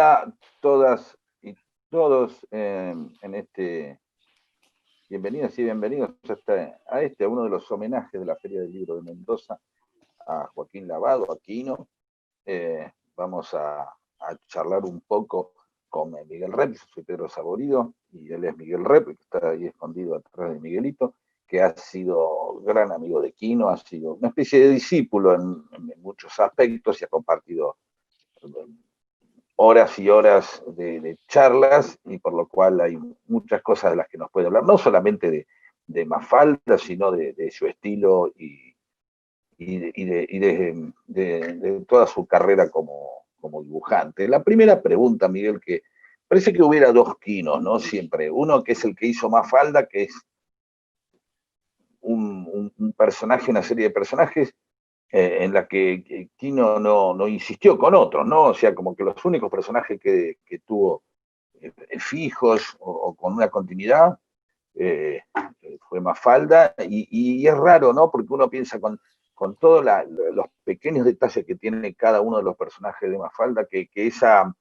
Hola todas y todos en bienvenidas y bienvenidos a uno de los homenajes de la Feria del Libro de Mendoza, a Joaquín Lavado, a Quino. Vamos a charlar un poco con Miguel Rep. Yo soy Pedro Saborido y él es Miguel Rep, que está ahí escondido atrás de Miguelito, que ha sido gran amigo de Quino, ha sido una especie de discípulo en muchos aspectos y ha compartido horas y horas de charlas, y por lo cual hay muchas cosas de las que nos puede hablar, no solamente de Mafalda, sino de su estilo y de toda su carrera como dibujante. La primera pregunta, Miguel, que parece que hubiera dos Quinos, ¿no? Siempre. Uno que es el que hizo Mafalda, que es un personaje, una serie de personajes en la que Quino no insistió con otros, ¿no? O sea, como que los únicos personajes que tuvo fijos o con una continuidad eh, fue Mafalda, y es raro, ¿no? Porque uno piensa con todos los pequeños detalles que tiene cada uno de los personajes de Mafalda, que esa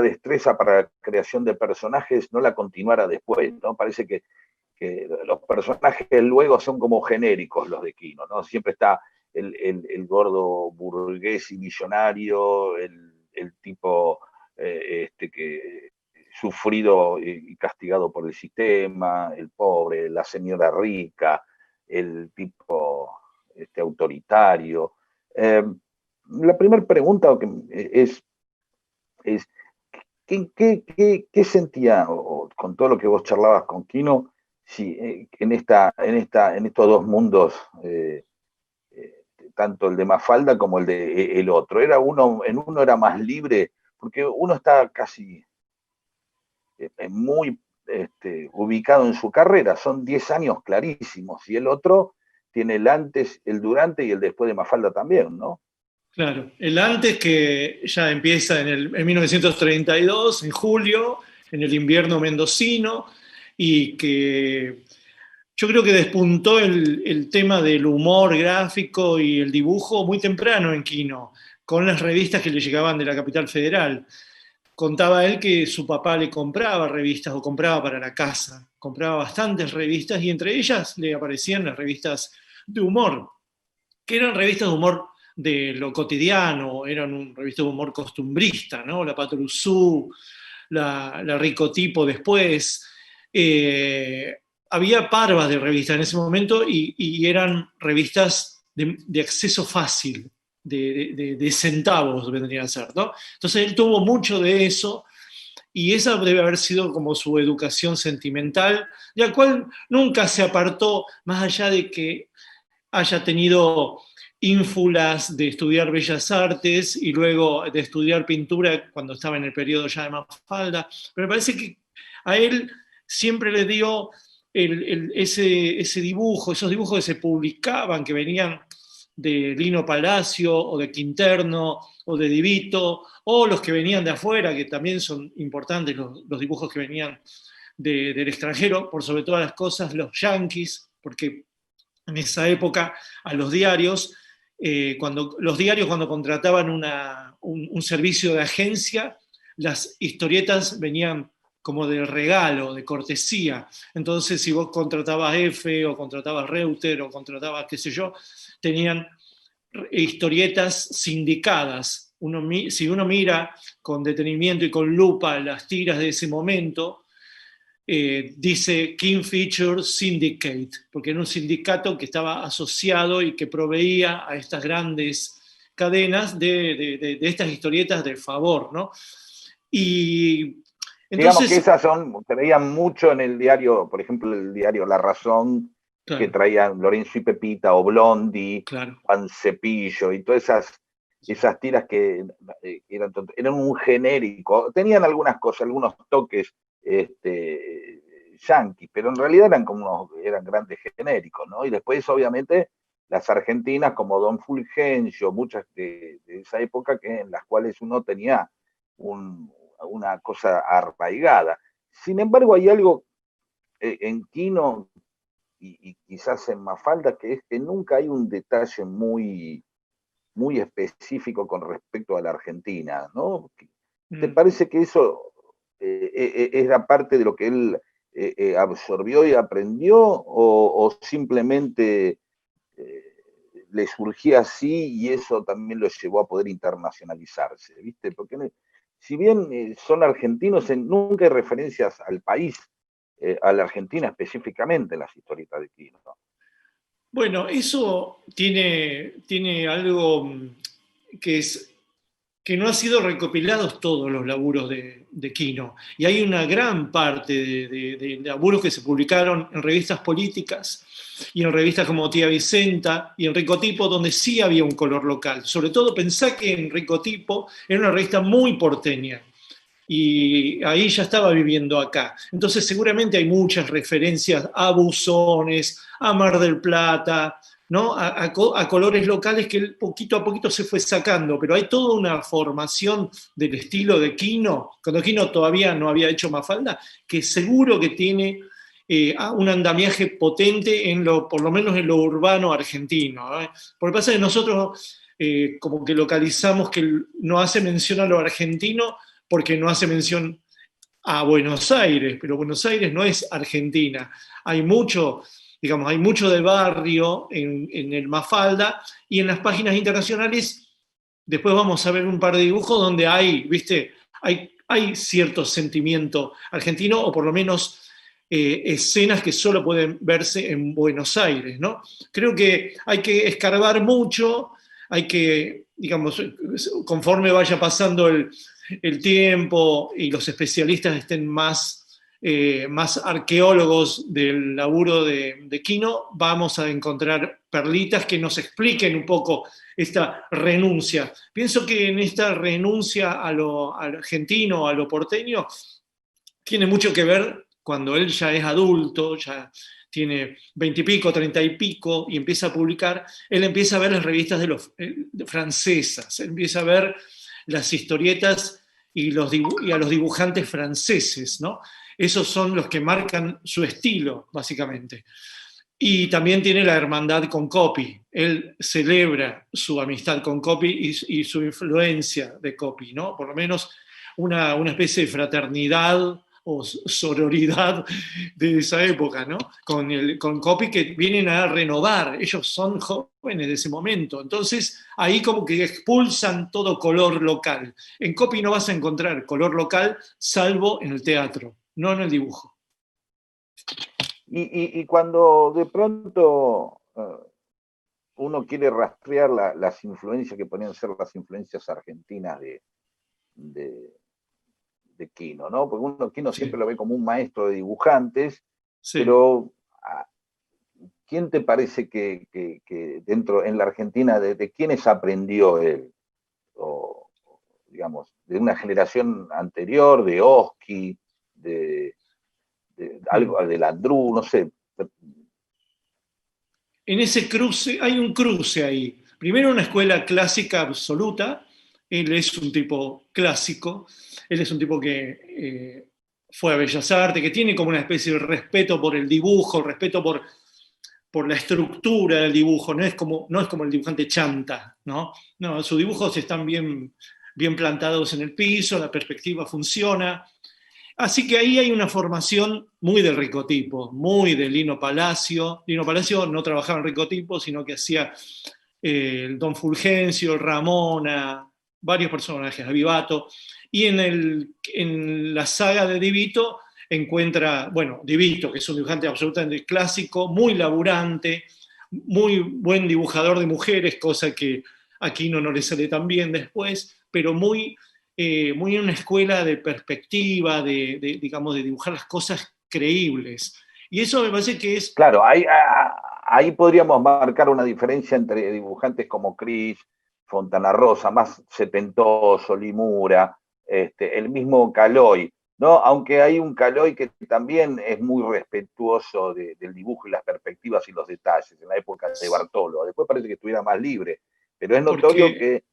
destreza para la creación de personajes no la continuara después, ¿no? Parece que los personajes luego son como genéricos los de Quino, ¿no? Siempre está el gordo burgués y millonario, el tipo que sufrido y castigado por el sistema, el pobre, la señora rica, el tipo autoritario. Eh, la primera pregunta es ¿qué sentía, con todo lo que vos charlabas con Quino, si en estos dos mundos, tanto el de Mafalda como el de el otro? En uno era más libre, porque uno está casi muy ubicado en su carrera, son 10 años clarísimos, y el otro tiene el antes, el durante y el después de Mafalda también, ¿no? Claro, el antes que ya empieza en 1932, en julio, en el invierno mendocino, y que yo creo que despuntó el tema del humor gráfico y el dibujo muy temprano en Quino, con las revistas que le llegaban de la capital federal. Contaba él que su papá le compraba revistas o compraba para la casa, compraba bastantes revistas y entre ellas le aparecían las revistas de humor, que eran revistas de humor de lo cotidiano, eran un revista de humor costumbrista, ¿no? La Patrusú, la Ricotipo después. Eh, Había parvas de revistas en ese momento y eran revistas de acceso fácil, de centavos vendrían a ser, ¿no? Entonces él tuvo mucho de eso y esa debe haber sido como su educación sentimental, de la cual nunca se apartó, más allá de que haya tenido ínfulas de estudiar bellas artes y luego de estudiar pintura cuando estaba en el periodo ya de Mafalda, pero me parece que a él siempre le dio ese dibujo, esos dibujos que se publicaban, que venían de Lino Palacio o de Quinterno o de Divito, o los que venían de afuera, que también son importantes, los dibujos que venían del extranjero, por sobre todas las cosas, los yanquis, porque en esa época a los diarios, los diarios cuando contrataban un servicio de agencia, las historietas venían como de regalo, de cortesía. Entonces, si vos contratabas F o contratabas Reuter o contratabas qué sé yo, tenían historietas sindicadas. Si uno mira con detenimiento y con lupa las tiras de ese momento, dice King Feature Syndicate, porque era un sindicato que estaba asociado y que proveía a estas grandes cadenas de estas historietas de favor, ¿no? Y Digamos que entonces, se veían mucho en el diario, por ejemplo, el diario La Razón, que claro, traían Lorenzo y Pepita, o Blondie, claro, Juan Cepillo, y todas esas tiras que eran un genérico. Tenían algunas cosas, algunos toques yanquis, pero en realidad eran grandes genéricos, ¿no? Y después, obviamente, las argentinas como Don Fulgencio, muchas de esa época, en las cuales uno tenía un, una cosa arraigada. Sin embargo, hay algo en Quino y quizás en Mafalda, que es que nunca hay un detalle muy específico con respecto a la Argentina, ¿no? ¿Te parece que eso era parte de lo que él absorbió y aprendió o simplemente le surgía así y eso también lo llevó a poder internacionalizarse? ¿Viste? Porque si bien son argentinos, nunca hay referencias al país, a la Argentina específicamente en las historietas de Quino, ¿no? Bueno, eso tiene algo que es que no han sido recopilados todos los laburos de Quino. Y hay una gran parte de laburos que se publicaron en revistas políticas y en revistas como Tía Vicenta y en Ricotipo, donde sí había un color local. Sobre todo pensá que en Ricotipo era una revista muy porteña y ahí ya estaba viviendo acá. Entonces seguramente hay muchas referencias a Buzones, a Mar del Plata, ¿no? A colores locales que él poquito a poquito se fue sacando, pero hay toda una formación del estilo de Quino, cuando Quino todavía no había hecho Mafalda, que seguro que tiene un andamiaje potente por lo menos en lo urbano argentino, ¿eh? Porque pasa que nosotros como que localizamos que no hace mención a lo argentino porque no hace mención a Buenos Aires, pero Buenos Aires no es Argentina. Hay mucho, digamos, hay mucho de barrio en el Mafalda y en las páginas internacionales, después vamos a ver un par de dibujos donde hay, viste, hay cierto sentimiento argentino o por lo menos escenas que solo pueden verse en Buenos Aires, ¿no? Creo que hay que escarbar mucho, hay que, digamos, conforme vaya pasando el tiempo y los especialistas estén más arqueólogos del laburo de Quino, vamos a encontrar perlitas que nos expliquen un poco esta renuncia. Pienso que en esta renuncia a lo argentino, a lo porteño, tiene mucho que ver cuando él ya es adulto, ya tiene 20 y pico, 30 y pico, y empieza a publicar, él empieza a ver las revistas de francesas, él empieza a ver las historietas y a los dibujantes franceses, ¿no? Esos son los que marcan su estilo, básicamente. Y también tiene la hermandad con Copy. Él celebra su amistad con Copy y su influencia de Copy, ¿no? Por lo menos una especie de fraternidad o sororidad de esa época, ¿no? Con Copy que vienen a renovar, ellos son jóvenes de ese momento, entonces ahí como que expulsan todo color local. En Copy no vas a encontrar color local salvo en el teatro, no en el dibujo. Y cuando de pronto uno quiere rastrear las influencias que podrían ser las influencias argentinas de, de Quino, ¿no? Porque uno Quino siempre lo ve como un maestro de dibujantes, pero ¿quién te parece que dentro, en la Argentina, de quiénes aprendió él? O, digamos, de una generación anterior, de Oski, algo de Landru, no sé. En ese cruce, hay un cruce ahí. Primero una escuela clásica absoluta, él es un tipo clásico, él es un tipo que fue a Bellas Artes, que tiene como una especie de respeto por el dibujo, respeto por la estructura del dibujo, no es como el dibujante chanta, ¿no? No, sus dibujos están bien plantados en el piso, la perspectiva funciona. Así que ahí hay una formación muy del ricotipo, muy de Lino Palacio. Lino Palacio no trabajaba en ricotipo, sino que hacía el Don Fulgencio, Ramona, varios personajes, Avivato. Y en la saga de Divito encuentra, bueno, Divito, que es un dibujante absolutamente clásico, muy laburante, muy buen dibujador de mujeres, cosa que a Quino no le sale tan bien después, pero muy en una escuela de perspectiva, digamos, de dibujar las cosas creíbles. Y eso me parece que es... Claro, ahí podríamos marcar una diferencia entre dibujantes como Cris, Fontana Rosa, más setentoso, Limura, el mismo Caloi, ¿no? Aunque hay un Caloi que también es muy respetuoso del dibujo y las perspectivas y los detalles, en la época de Bartolo. Después parece que estuviera más libre, pero es notorio que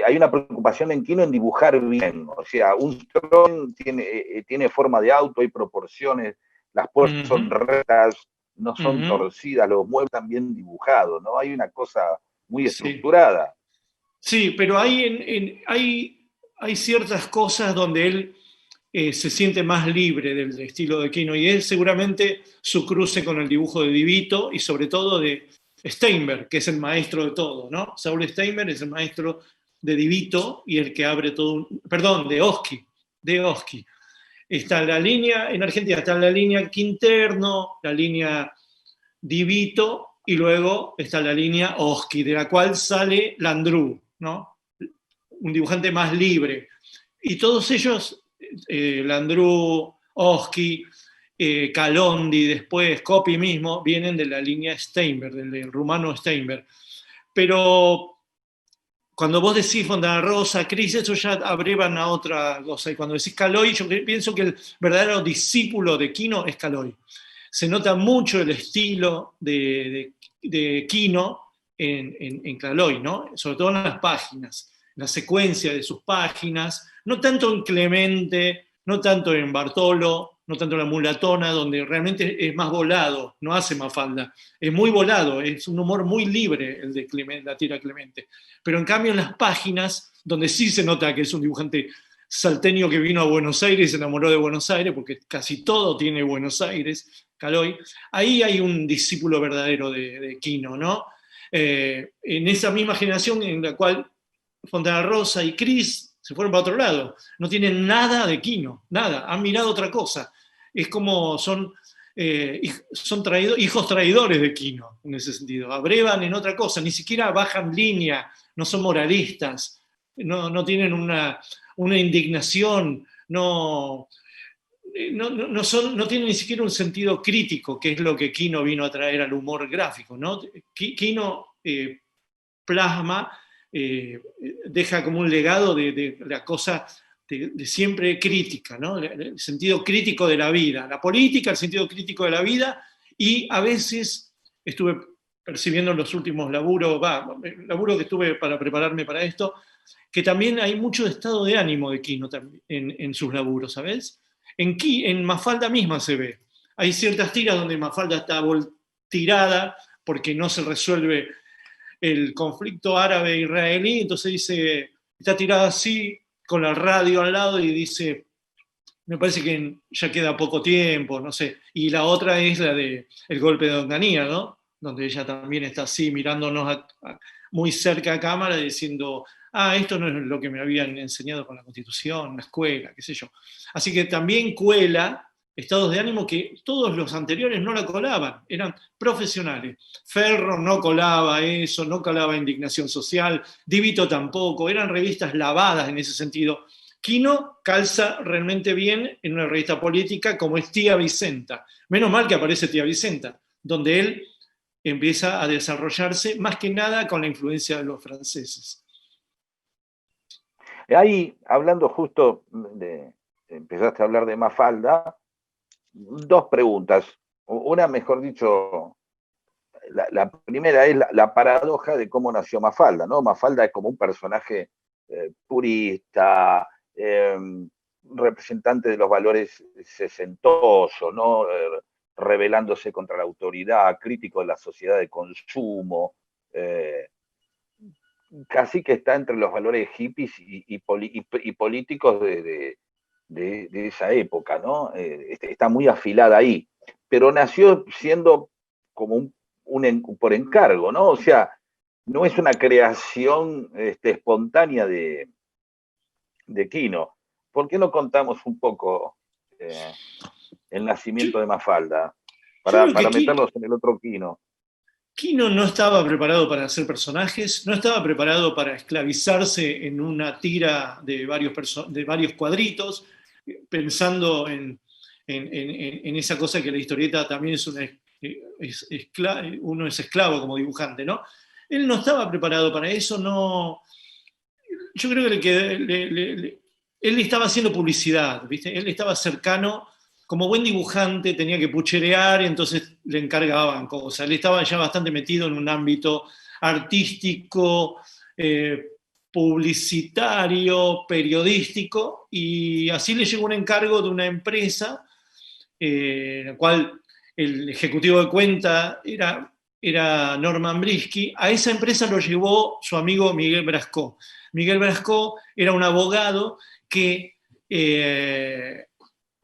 hay una preocupación en Quino en dibujar bien. O sea, un Strong tiene forma de auto, hay proporciones, las puertas son rectas, no son torcidas, los muebles están bien dibujados, ¿no? Hay una cosa muy estructurada. Sí, pero hay hay ciertas cosas donde él se siente más libre del estilo de Quino, y es seguramente su cruce con el dibujo de Di Vito y sobre todo de Steinberg, que es el maestro de todo, ¿no? Saul Steinberg es el maestro de Di Vito y el que abre todo, perdón, de Oski. Está la línea, en Argentina está la línea Quinterno, la línea Di Vito, y luego está la línea Oski, de la cual sale Landru, ¿no? Un dibujante más libre. Y todos ellos, Landru, Oski, Calondi, después Coppi mismo, vienen de la línea Steinberg, del rumano Steinberg. Pero cuando vos decís Fontana Rosa, Cris, eso ya abrevan a otra cosa. Y cuando decís Caloi, yo pienso que el verdadero discípulo de Quino es Caloi. Se nota mucho el estilo de Quino en Caloi, ¿no? Sobre todo en las páginas, la secuencia de sus páginas, no tanto en Clemente, no tanto en Bartolo, no tanto en La Mulatona, donde realmente es más volado, no hace Mafalda, es muy volado, es un humor muy libre el de Clemente, la tira Clemente. Pero en cambio en las páginas, donde sí se nota que es un dibujante salteño que vino a Buenos Aires y se enamoró de Buenos Aires, porque casi todo tiene Buenos Aires, Caloi, ahí hay un discípulo verdadero de Quino, ¿no? En esa misma generación en la cual Fontana Rosa y Cris se fueron para otro lado, no tienen nada de Quino, nada, han mirado otra cosa. Es como son hijos traidores de Quino, en ese sentido, abrevan en otra cosa, ni siquiera bajan línea, no son moralistas, no tienen una indignación, no tienen ni siquiera un sentido crítico, que es lo que Quino vino a traer al humor gráfico, ¿no? Quino plasma, deja como un legado de la cosa de siempre crítica, ¿no? El sentido crítico de la vida, la política, el sentido crítico de la vida, y a veces estuve percibiendo en los últimos laburos, el laburo que estuve para prepararme para esto, que también hay mucho estado de ánimo de Quino en sus laburos, ¿sabes? En Mafalda misma se ve. Hay ciertas tiras donde Mafalda está tirada porque no se resuelve el conflicto árabe-israelí, entonces dice, está tirada así, con la radio al lado, y dice, me parece que ya queda poco tiempo, no sé. Y la otra es la de El golpe de Onganía, ¿no? Donde ella también está así, mirándonos muy cerca a cámara, diciendo, esto no es lo que me habían enseñado con la Constitución, la escuela, qué sé yo. Así que también cuela estados de ánimo que todos los anteriores no la colaban, eran profesionales. Ferro no colaba eso, no colaba indignación social, Di Vito tampoco, eran revistas lavadas en ese sentido. Quino calza realmente bien en una revista política como es Tía Vicenta. Menos mal que aparece Tía Vicenta, donde él empieza a desarrollarse más que nada con la influencia de los franceses. Ahí, hablando justo empezaste a hablar de Mafalda, dos preguntas. Una, mejor dicho, la primera es la paradoja de cómo nació Mafalda, ¿no? Mafalda es como un personaje purista, representante de los valores sesentosos, ¿no? Rebelándose contra la autoridad, crítico de la sociedad de consumo, casi que está entre los valores hippies y políticos de esa época, ¿no? Está muy afilada ahí, pero nació siendo como por encargo, ¿no? O sea, no es una creación espontánea de Quino. ¿Por qué no contamos un poco el nacimiento de Mafalda? Para meternos en el otro Quino. Quino no estaba preparado para hacer personajes, no estaba preparado para esclavizarse en una tira de varios cuadritos, pensando en esa cosa que la historieta también uno es esclavo como dibujante, ¿no? Él no estaba preparado para eso, no. Yo creo que él estaba haciendo publicidad, ¿viste? Él estaba cercano, como buen dibujante, tenía que pucherear y entonces le encargaban cosas. Él estaba ya bastante metido en un ámbito artístico, publicitario, periodístico, y así le llegó un encargo de una empresa, la cual el ejecutivo de cuenta era era Norman Brisky. A esa empresa lo llevó su amigo Miguel Brascó. Miguel Brascó era un abogado que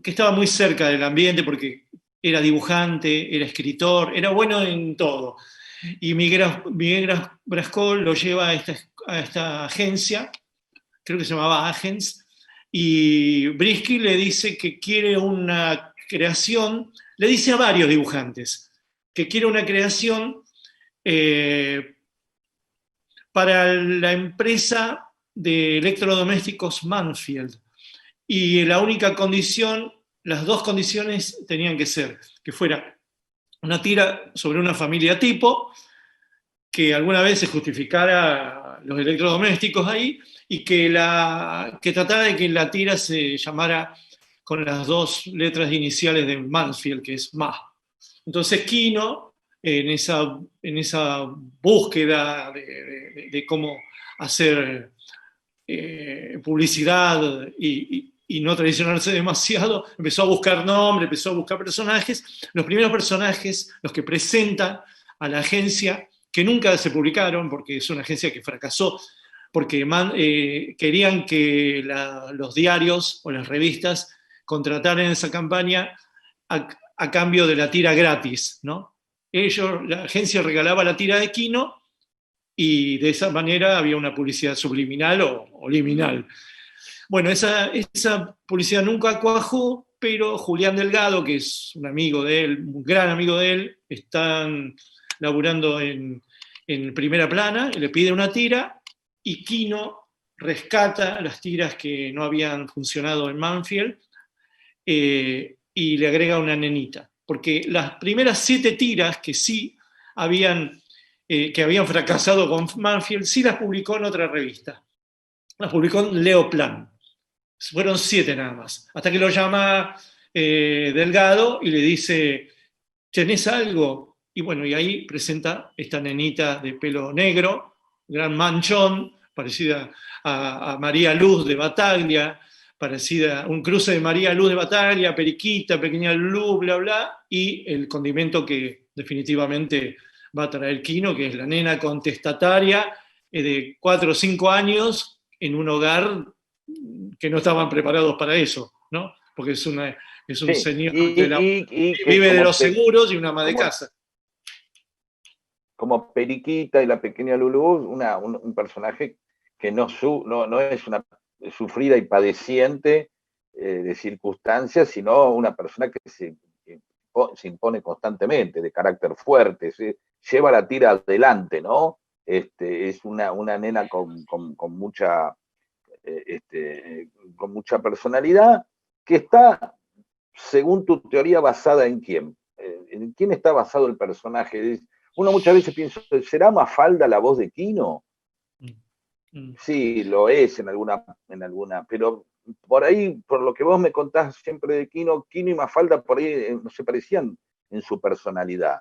estaba muy cerca del ambiente porque era dibujante, era escritor, era bueno en todo. Y Miguel Brascó lo lleva a esta agencia, creo que se llamaba Agents, y Brisky le dice que quiere una creación, le dice a varios dibujantes que quiere una creación para la empresa de electrodomésticos Manfield. Y la única condición, las dos condiciones tenían que ser que fuera una tira sobre una familia tipo, que alguna vez se justificara los electrodomésticos ahí, y que tratara de que la tira se llamara con las dos letras iniciales de Mansfield, que es Ma. Entonces Kino, en esa búsqueda de cómo hacer publicidad y no traicionarse demasiado, empezó a buscar nombres, empezó a buscar personajes. Los primeros personajes, los que presenta a la agencia, que nunca se publicaron porque es una agencia que fracasó, porque querían que los diarios o las revistas contrataran esa campaña a cambio de la tira gratis, ¿no? La agencia regalaba la tira de Kino y de esa manera había una publicidad subliminal o liminal. Bueno, esa publicidad nunca cuajó, pero Julián Delgado, que es un amigo de él, un gran amigo de él, están laburando en Primera Plana, y le pide una tira, y Kino rescata las tiras que no habían funcionado en Manfield y le agrega una nenita. Porque las primeras 7 tiras que sí habían fracasado con Manfield, sí las publicó en otra revista. Las publicó en Leoplan. Fueron 7 nada más. Hasta que lo llama Delgado y le dice, ¿tenés algo? Y bueno, y ahí presenta esta nenita de pelo negro, gran manchón, parecida a María Luz de Bataglia, parecida, un cruce de María Luz de Bataglia, Periquita, Pequeña Luz, bla, bla, y el condimento que definitivamente va a traer Kino, que es la nena contestataria de 4 o 5 años en un hogar que no estaban preparados para eso, ¿no? Porque es un Sí, señor y que que vive de los seguros y una ama de como, casa. como Periquita y la pequeña Lulú, un personaje que no es una sufrida y padeciente de circunstancias, sino una persona que se impone constantemente, de carácter fuerte, lleva la tira adelante, ¿no? Es una nena con mucha con mucha personalidad, que está, según tu teoría, basada en quién. ¿En quién está basado el personaje? Uno muchas veces piensa, ¿será Mafalda la voz de Kino? Sí, lo es en alguna, pero por ahí, por lo que vos me contás siempre de Kino y Mafalda por ahí no se parecían en su personalidad.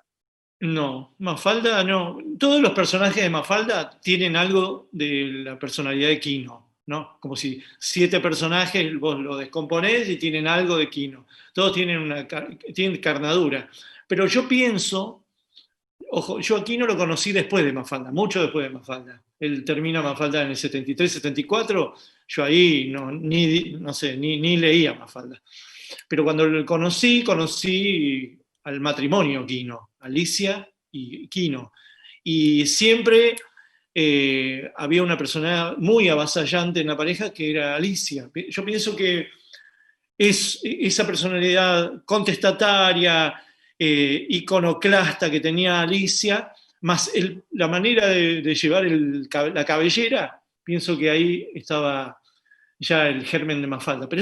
No, Mafalda no. Todos los personajes de Mafalda tienen algo de la personalidad de Kino, ¿no? Como si 7 personajes vos lo descomponés y tienen algo de Kino. Todos tienen carnadura. Pero yo pienso, ojo, yo a Kino lo conocí después de Mafalda, mucho después de Mafalda. Él termina Mafalda en el 73, 74, yo ahí ni leía Mafalda. Pero cuando lo conocí al matrimonio Kino, Alicia y Kino. Y siempre había una persona muy avasallante en la pareja que era Alicia. Yo pienso que es esa personalidad contestataria, iconoclasta que tenía Alicia, más la manera de llevar la cabellera, pienso que ahí estaba ya el germen de Mafalda. Pero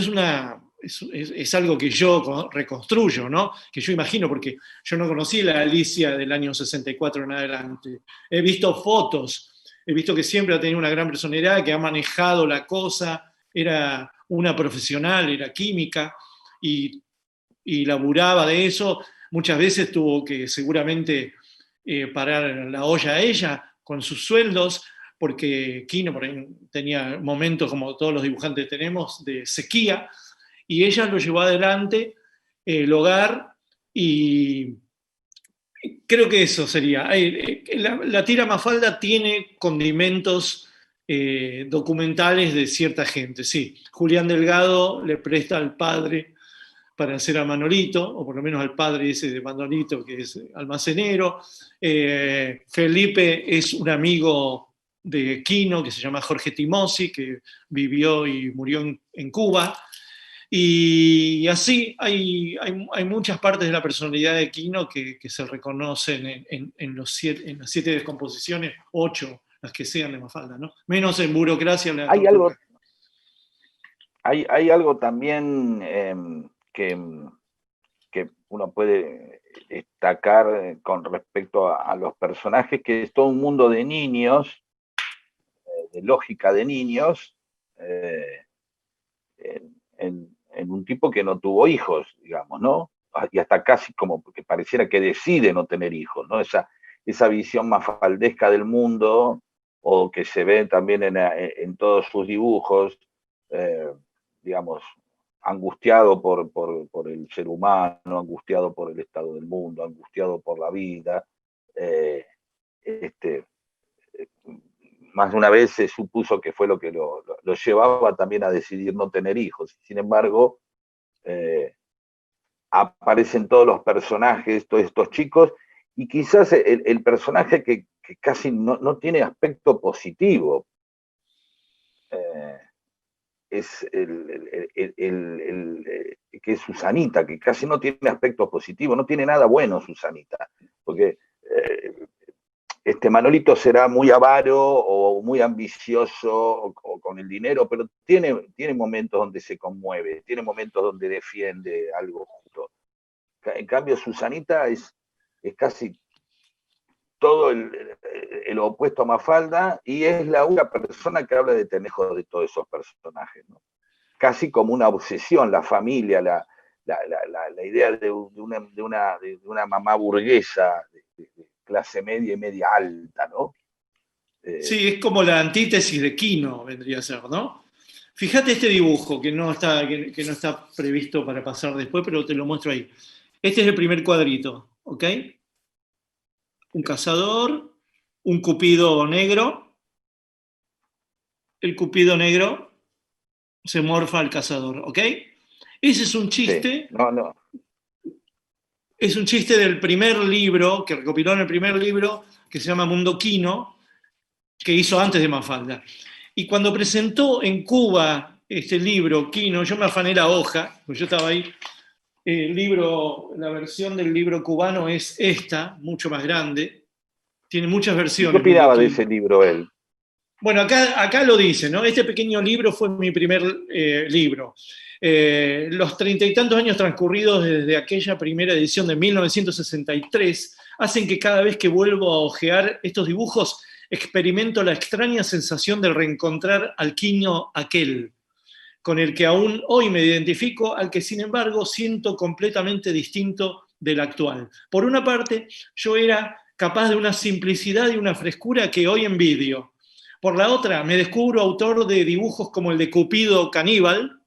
es algo que yo reconstruyo, ¿no? Que yo imagino, porque yo no conocí la Alicia del año 64 en adelante. He visto fotos, he visto que siempre ha tenido una gran personalidad, que ha manejado la cosa, era una profesional, era química, y laburaba de eso. Muchas veces tuvo que seguramente parar la olla a ella con sus sueldos, porque Kino por ahí tenía momentos, como todos los dibujantes tenemos, de sequía, y ella lo llevó adelante, el hogar, y Creo que eso sería. La tira Mafalda tiene condimentos documentales de cierta gente, sí. Julián Delgado le presta al padre para hacer a Manolito, o por lo menos al padre ese de Manolito, que es almacenero. Felipe es un amigo de Quino, que se llama Jorge Timosi, que vivió y murió en Cuba. Y así hay muchas partes de la personalidad de Quino que se reconocen en las 7 descomposiciones, 8, las que sean de Mafalda, ¿no? Menos en Burocracia la Hay tortura. algo, hay algo también que, que uno puede destacar con respecto a los personajes, que es todo un mundo de niños, de lógica de niños, en un tipo que no tuvo hijos, digamos, ¿no? Y hasta casi como que pareciera que decide no tener hijos, ¿no? Esa visión mafaldesca del mundo, o que se ve también en todos sus dibujos, digamos, angustiado por el ser humano, angustiado por el estado del mundo, angustiado por la vida. Eh, este, Más de una vez se supuso que fue lo que lo llevaba también a decidir no tener hijos. Sin embargo, aparecen todos los personajes, todos estos chicos, y quizás el personaje que casi no tiene aspecto positivo es que es Susanita, que casi no tiene aspecto positivo, no tiene nada bueno Susanita, porque Manolito será muy avaro o muy ambicioso o con el dinero, pero tiene momentos donde se conmueve, tiene momentos donde defiende algo justo. En cambio, Susanita es casi todo el opuesto a Mafalda, y es la única persona que habla de Tenejo de todos esos personajes, ¿no? Casi como una obsesión, la familia, la idea de una mamá burguesa, de clase media y media alta, ¿no? Sí, es como la antítesis de Quino, vendría a ser, ¿no? Fíjate este dibujo que que no está previsto para pasar después, pero te lo muestro ahí. Este es el primer cuadrito, ¿ok? Un cazador, un cupido negro. El cupido negro se morfa al cazador, ¿ok? Ese es un Sí, chiste, no. es un chiste del primer libro, que recopiló en el primer libro, que se llama Mundo Quino, que hizo antes de Mafalda. Y cuando presentó en Cuba este libro, Quino, yo me afané la hoja, pues yo estaba ahí. El libro, la versión del libro cubano es esta, mucho más grande. Tiene muchas ¿Y qué versiones, Mundo opinaba de Quino. ese libro él? Bueno, acá lo dice, ¿no? Este pequeño libro fue mi primer libro. Los 30 y tantos años transcurridos desde aquella primera edición de 1963 hacen que cada vez que vuelvo a hojear estos dibujos experimento la extraña sensación de reencontrar al Quino aquel, con el que aún hoy me identifico, al que sin embargo siento completamente distinto del actual. Por una parte, yo era capaz de una simplicidad y una frescura que hoy envidio. Por la otra, me descubro autor de dibujos como el de Cupido Caníbal,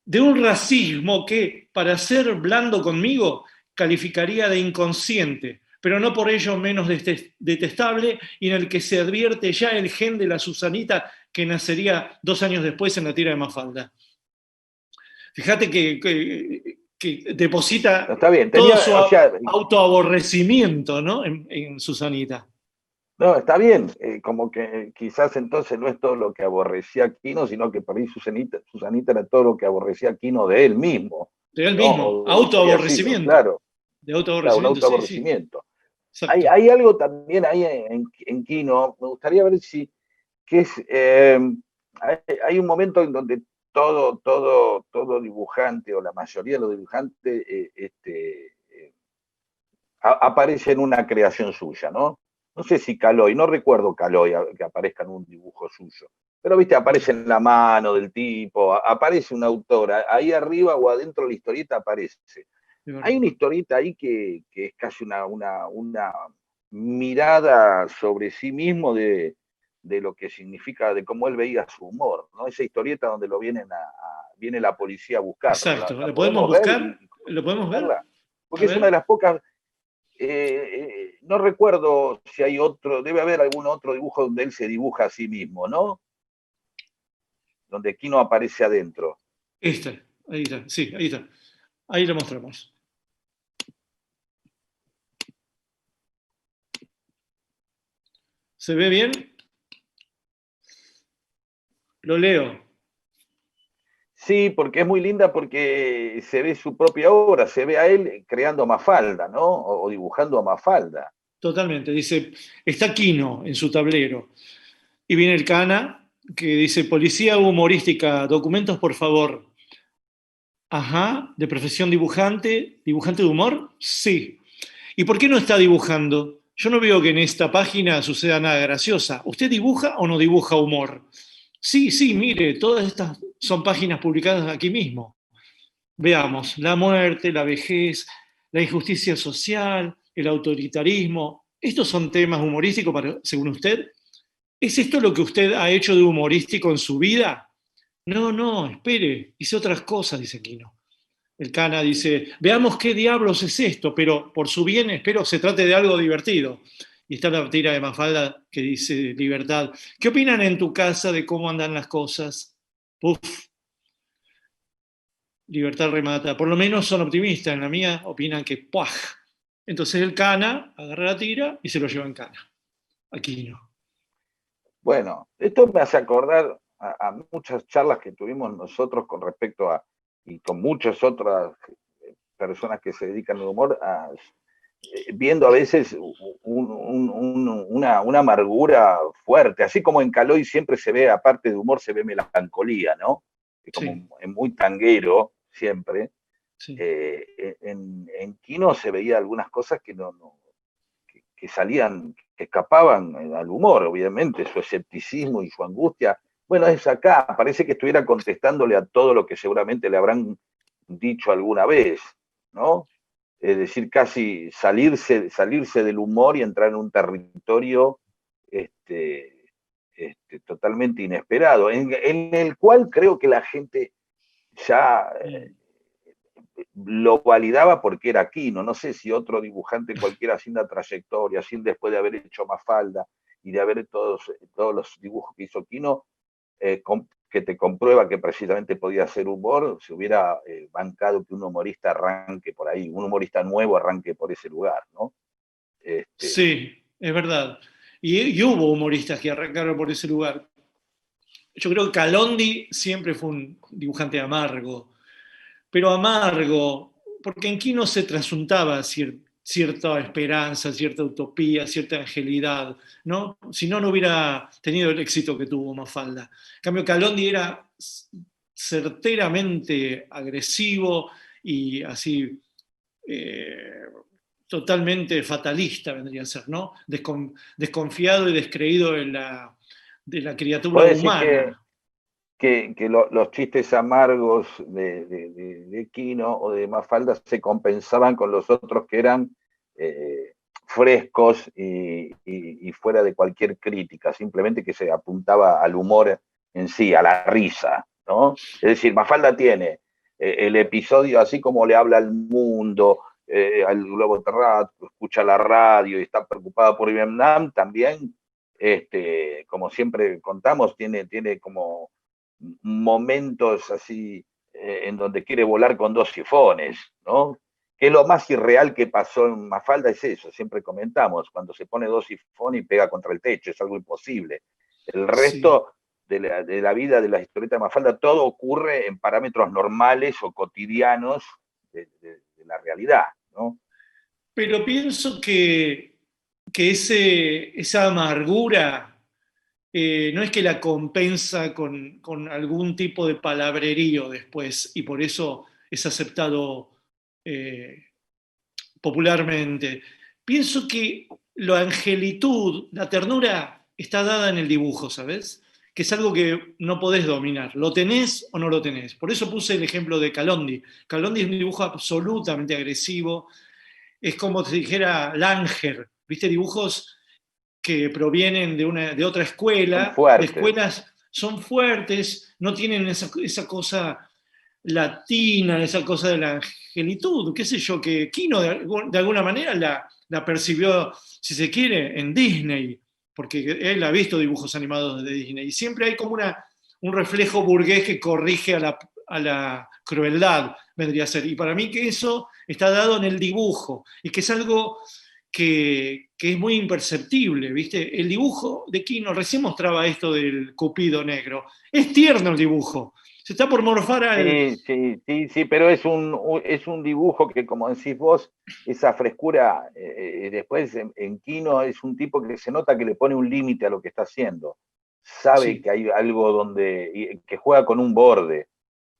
de un racismo que, para ser blando conmigo, calificaría de inconsciente, pero no por ello menos detestable, y en el que se advierte ya el gen de la Susanita que nacería 2 años después en la tira de Mafalda. Fíjate que deposita Está bien, todo su o sea, autoaborrecimiento, ¿no? en Susanita. no, está bien, como que quizás entonces no es todo lo que aborrecía a Quino, sino que por ahí Susanita era todo lo que aborrecía a Quino de él mismo, De él ¿no? mismo, O de lo que había sido, autoaborrecimiento. claro, De claro, un autoaborrecimiento, sí, sí, autoaborrecimiento. Hay, exacto. hay algo también ahí en Quino, me gustaría ver si, que es, hay un momento en donde todo dibujante, o la mayoría de los dibujantes, aparece en una creación suya, ¿no? No sé si Caloi, no recuerdo Caloi que aparezca en un dibujo suyo, pero viste, aparece en la mano del tipo, aparece un autor, ahí arriba o adentro de la historieta aparece. Hay una historieta ahí que es casi una mirada sobre sí mismo de lo que significa, de cómo él veía su humor, ¿no? Esa historieta donde viene la policía a buscarlo, Exacto. la ¿Lo podemos podemos ver buscar? y ¿Lo podemos ver? comentarla, A porque es una de ver. las pocas No recuerdo si hay otro, debe haber algún otro dibujo donde él se dibuja a sí mismo, ¿no? Donde Quino aparece adentro. Ahí está, sí, ahí está. Ahí lo mostramos. ¿Se ve bien? Lo leo. Sí, porque es muy linda porque se ve su propia obra, se ve a él creando a Mafalda, ¿no? O dibujando a Mafalda. Totalmente. Dice, está Quino en su tablero. Y viene el Cana, que dice, policía humorística, documentos por favor. Ajá, de profesión dibujante, dibujante de humor, sí. ¿Y por qué no está dibujando? Yo no veo que en esta página suceda nada graciosa. ¿Usted dibuja o no dibuja humor? Sí, sí, mire, todas estas son páginas publicadas aquí mismo. Veamos, la muerte, la vejez, la injusticia social, el autoritarismo. ¿Estos son temas humorísticos según usted? ¿Es esto lo que usted ha hecho de humorístico en su vida? No, no, espere, hice otras cosas, dice Quino. El Cana dice, veamos qué diablos es esto, pero por su bien espero se trate de algo divertido. Y está la tira de Mafalda que dice libertad. ¿Qué opinan en tu casa de cómo andan las cosas? Uf, libertad remata. Por lo menos son optimistas. En la mía opinan que ¡puaj! Entonces el Cana agarra la tira y se lo lleva en Cana. Aquí no. Bueno, esto me hace acordar a muchas charlas que tuvimos nosotros con respecto a, y con muchas otras personas que se dedican al humor, viendo a veces una amargura fuerte, así como en Caloi siempre se ve, aparte de humor, se ve melancolía, ¿no? Que como Sí, muy tanguero siempre. sí. En Quino se veía algunas cosas que que salían, que escapaban al humor, obviamente, su escepticismo y su angustia. Bueno, es acá, parece que estuviera contestándole a todo lo que seguramente le habrán dicho alguna vez, ¿no? Es decir, casi salirse del humor y entrar en un territorio totalmente inesperado, en el cual creo que la gente ya lo validaba porque era Quino. No sé si otro dibujante cualquiera sin la trayectoria, sin después de haber hecho Mafalda y de haber todos los dibujos que hizo Quino, que te comprueba que precisamente podía hacer humor, se hubiera bancado que un humorista arranque por ahí, un humorista nuevo arranque por ese lugar, ¿no? Este, Sí, es verdad. Y hubo humoristas que arrancaron por ese lugar. Yo creo que Calondi siempre fue un dibujante amargo, pero amargo, porque en Quino se trasuntaba cierta esperanza, cierta utopía, cierta angelidad, ¿no? Si no, no hubiera tenido el éxito que tuvo Mafalda. En cambio, Calondi era certeramente agresivo y así totalmente fatalista vendría a ser, ¿no? Desconfiado y descreído de la criatura Puede decir humana. los chistes amargos de Quino o de Mafalda se compensaban con los otros que eran frescos y fuera de cualquier crítica, simplemente que se apuntaba al humor en sí, a la risa, ¿no? Es decir, Mafalda tiene el episodio así como le habla al mundo, al globo terráqueo, escucha la radio y está preocupada por Vietnam, también, como siempre contamos, tiene como momentos así en donde quiere volar con dos sifones, ¿no? Que lo más irreal que pasó en Mafalda es eso, siempre comentamos, cuando se pone dos sifones y pega contra el techo, es algo imposible. El Sí. resto de la vida de la historieta de Mafalda, todo ocurre en parámetros normales o cotidianos de la realidad, ¿no? Pero pienso que esa amargura no es que la compensa con algún tipo de palabrerío después y por eso es aceptado eh, popularmente. Pienso que la angelitud, la ternura está dada en el dibujo, ¿sabes? Que es algo que no podés dominar. ¿Lo tenés o no lo tenés? Por eso puse el ejemplo de Calondi. Calondi es un dibujo absolutamente agresivo. Es como si dijera Langer, ¿viste? Dibujos que provienen de otra Son escuela, de fuertes. escuelas son fuertes, no tienen esa cosa latina, esa cosa de la angelitud, qué sé yo, que Quino de alguna manera la percibió, si se quiere, en Disney, porque él ha visto dibujos animados de Disney, y siempre hay como un reflejo burgués que corrige a la crueldad, vendría a ser. Y para mí que eso está dado en el dibujo, y que es algo que es muy imperceptible, ¿viste? El dibujo de Quino, recién mostraba esto del Cupido negro, es tierno el dibujo, se está por morfar al... Sí, sí, sí, sí, pero es un dibujo que, como decís vos, esa frescura, después en Quino es un tipo que se nota que le pone un límite a lo que está haciendo. Sabe Sí, que hay algo que juega con un borde,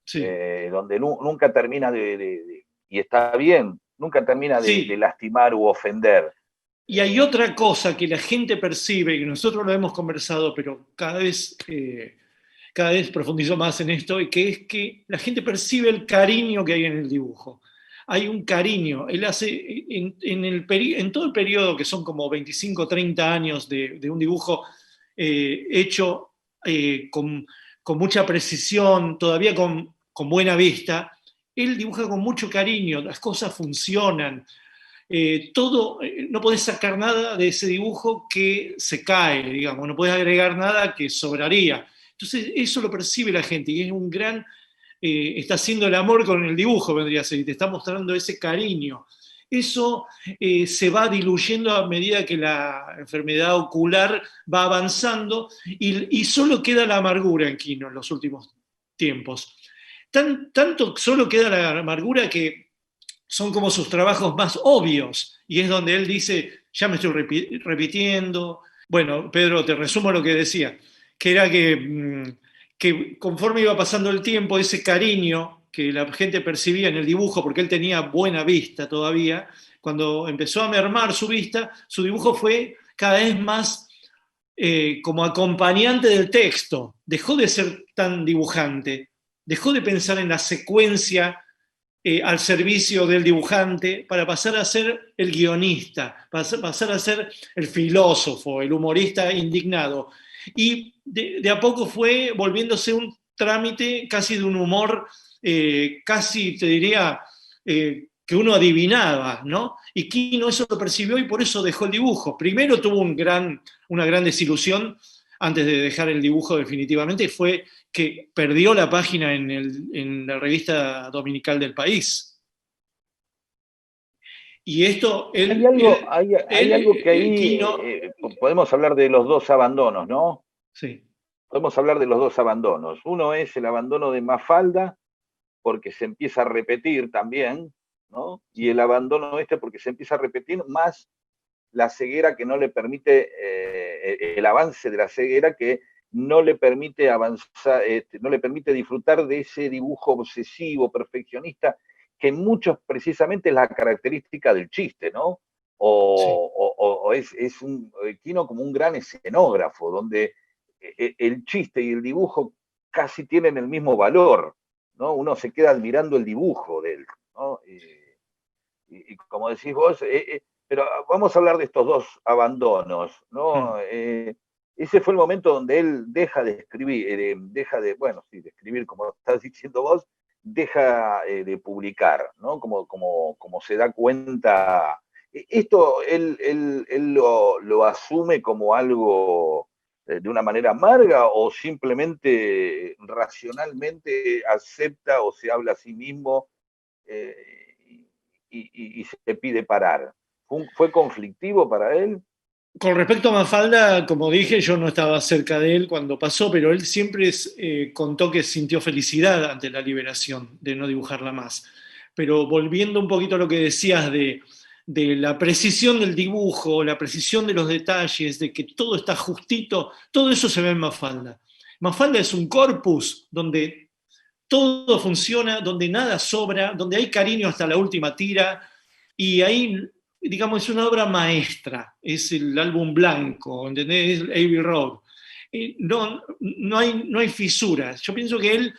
sí, donde nunca termina y está bien, nunca termina de sí. lastimar u ofender. Y hay otra cosa que la gente percibe, que nosotros lo hemos conversado, pero cada vez profundizo más en esto, y que es que la gente percibe el cariño que hay en el dibujo. Hay un cariño. Él hace, en todo el periodo, que son como 25 o 30 años de un dibujo hecho con mucha precisión, todavía con buena vista, él dibuja con mucho cariño, las cosas funcionan, todo, no podés sacar nada de ese dibujo que se cae, digamos, no podés agregar nada que sobraría. Entonces eso lo percibe la gente y es un gran, está haciendo el amor con el dibujo, vendría a ser, y te está mostrando ese cariño. Eso se va diluyendo a medida que la enfermedad ocular va avanzando y solo queda la amargura en Quino en los últimos tiempos. Tanto solo queda la amargura que son como sus trabajos más obvios, y es donde él dice, ya me estoy repitiendo. Bueno, Pedro, te resumo lo que decía, que era que conforme iba pasando el tiempo, ese cariño que la gente percibía en el dibujo, porque él tenía buena vista todavía, cuando empezó a mermar su vista, su dibujo fue cada vez más como acompañante del texto, dejó de ser tan dibujante, dejó de pensar en la secuencia al servicio del dibujante para pasar a ser el guionista, pasar a ser el filósofo, el humorista indignado. Y de a poco fue volviéndose un trámite casi de un humor, casi te diría, que uno adivinaba, ¿no? Y Quino eso lo percibió y por eso dejó el dibujo. Primero tuvo una gran desilusión antes de dejar el dibujo definitivamente, fue que perdió la página en la revista dominical del país. Y esto, Hay algo que ahí Quino, podemos hablar de los dos abandonos, ¿no? sí, Podemos hablar de los dos abandonos. Uno es el abandono de Mafalda, porque se empieza a repetir también, ¿no? Y el abandono porque se empieza a repetir más la ceguera que no le permite, el avance de la ceguera que no le permite avanzar, no le permite disfrutar de ese dibujo obsesivo, perfeccionista, que en muchos precisamente es la característica del chiste, ¿no? sí, O es un Quino como un gran escenógrafo, donde el chiste y el dibujo casi tienen el mismo valor, ¿no? Uno se queda admirando el dibujo de él, ¿no? Y como decís vos, pero vamos a hablar de estos dos abandonos, ¿no? Ese fue el momento donde él deja de escribir, bueno, sí, de escribir, como estás diciendo vos, deja de publicar, ¿no? Como se da cuenta. Esto él lo asume como algo de una manera amarga o simplemente racionalmente acepta o se habla a sí mismo eh, y se pide parar. ¿Fue conflictivo para él? con respecto a Mafalda, como dije, yo no estaba cerca de él cuando pasó, pero él siempre contó que sintió felicidad ante la liberación de no dibujarla más. Pero volviendo un poquito a lo que decías de la precisión del dibujo, la precisión de los detalles, de que todo está justito, todo eso se ve en Mafalda. Mafalda es un corpus donde todo funciona, donde nada sobra, donde hay cariño hasta la última tira, y ahí, digamos, es una obra maestra, es el álbum blanco, ¿entendés? Es Abbey Road. No hay fisuras. Yo pienso que él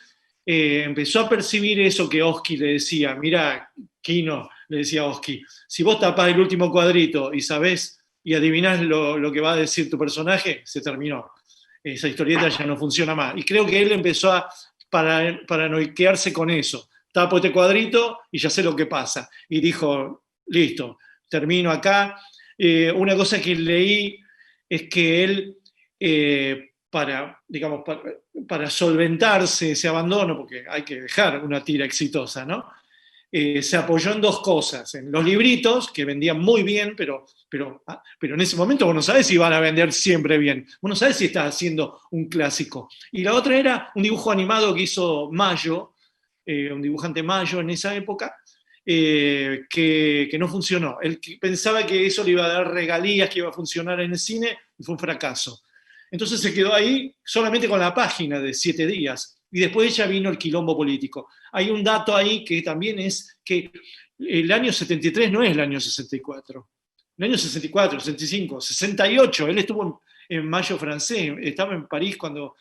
empezó a percibir eso que Oski le decía, mira, Kino, le decía a Oski, si vos tapás el último cuadrito y sabés y adivinás lo que va a decir tu personaje, se terminó. Esa historieta ya no funciona más. Y creo que él empezó a paranoiquearse con eso. Tapo este cuadrito y ya sé lo que pasa. Y dijo, listo, termino acá. Una cosa que leí es que él, digamos, para solventarse ese abandono, porque hay que dejar una tira exitosa, ¿no? Se apoyó en dos cosas, en los libritos, que vendían muy bien, pero en ese momento vos no sabés si van a vender siempre bien, vos no sabés si estás haciendo un clásico. Y la otra era un dibujo animado que hizo Mayo, un dibujante Mayo en esa época, que no funcionó. Él pensaba que eso le iba a dar regalías, que iba a funcionar en el cine, y fue un fracaso. Entonces se quedó ahí solamente con la página de 7 días, y después ya vino el quilombo político. Hay un dato ahí que también es que el año 73 no es el año 64. El año 64, 65, 68, él estuvo en Mayo francés, estaba en París cuando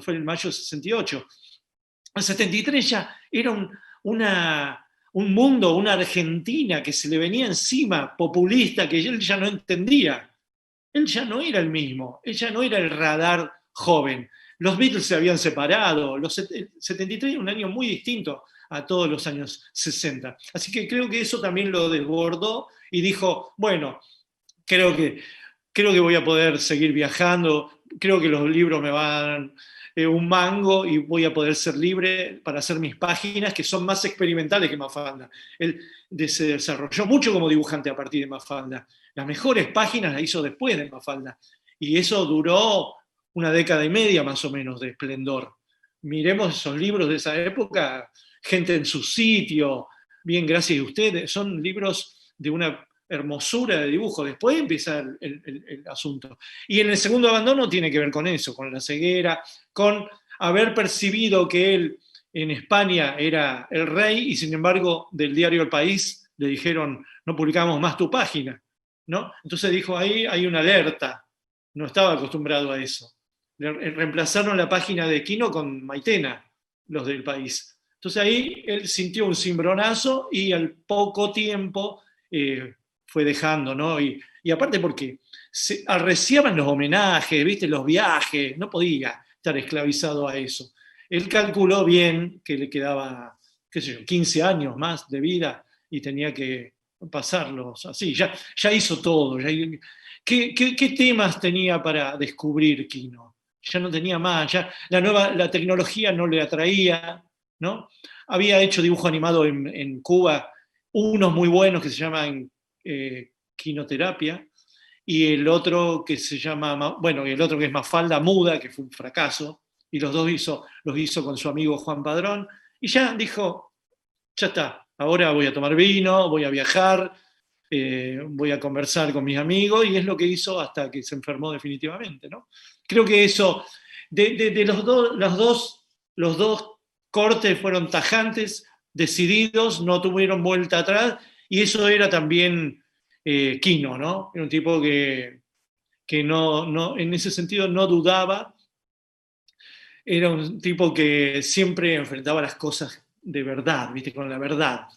fue el Mayo 68. El 73 ya era un mundo, una Argentina que se le venía encima, populista, que él ya no entendía. Él ya no era el mismo, él ya no era el radar joven. Los Beatles se habían separado, el 73 era un año muy distinto a todos los años 60. Así que creo que eso también lo desbordó y dijo, bueno, creo que, creo que voy a poder seguir viajando, creo que los libros me van a dar un mango y voy a poder ser libre para hacer mis páginas, que son más experimentales que Mafalda. Él se desarrolló mucho como dibujante a partir de Mafalda. Las mejores páginas las hizo después de Mafalda. Y eso duró una década y media más o menos de esplendor. Miremos esos libros de esa época, Gente en su sitio, Bien, gracias a ustedes, son libros de una hermosura de dibujo. Después empieza el asunto. Y en el segundo abandono tiene que ver con eso, con la ceguera, con haber percibido que él en España era el rey y sin embargo del diario El País le dijeron no publicamos más tu página, ¿no? Entonces dijo ahí hay una alerta, no estaba acostumbrado a eso. Reemplazaron la página de Quino con Maitena, los del País. Entonces ahí él sintió un cimbronazo y al poco tiempo fue dejando, ¿no? Y aparte porque se arreciaban los homenajes, ¿viste? Los viajes, no podía estar esclavizado a eso. Él calculó bien que le quedaba, qué sé yo, 15 años más de vida y tenía que pasarlos así. Ya hizo todo. ¿Qué temas tenía para descubrir Quino? Ya no tenía más, ya la tecnología no le atraía, ¿no? Había hecho dibujo animado en Cuba, unos muy buenos que se llaman Quinoterapia, y el otro que se llama, bueno, y el otro que es Mafalda Muda, que fue un fracaso, y los dos los hizo con su amigo Juan Padrón, y ya dijo, ya está, ahora voy a tomar vino, voy a viajar, voy a conversar con mis amigos, y es lo que hizo hasta que se enfermó definitivamente, ¿no? Creo que eso, de los dos cortes fueron tajantes, decididos, no tuvieron vuelta atrás, y eso era también Quino, ¿no? Era un tipo que en ese sentido no dudaba, era un tipo que siempre enfrentaba las cosas de verdad, ¿viste? Con la verdad.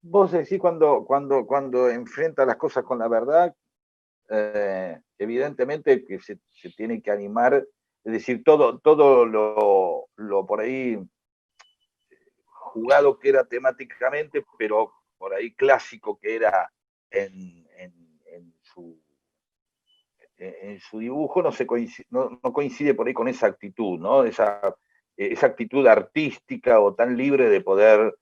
Vos decís cuando enfrenta las cosas con la verdad, evidentemente que se tiene que animar, es decir, todo lo por ahí jugado que era temáticamente, pero por ahí clásico que era en, en, en su, en su dibujo, no coincide por ahí con esa actitud, ¿no? Esa actitud artística o tan libre de poder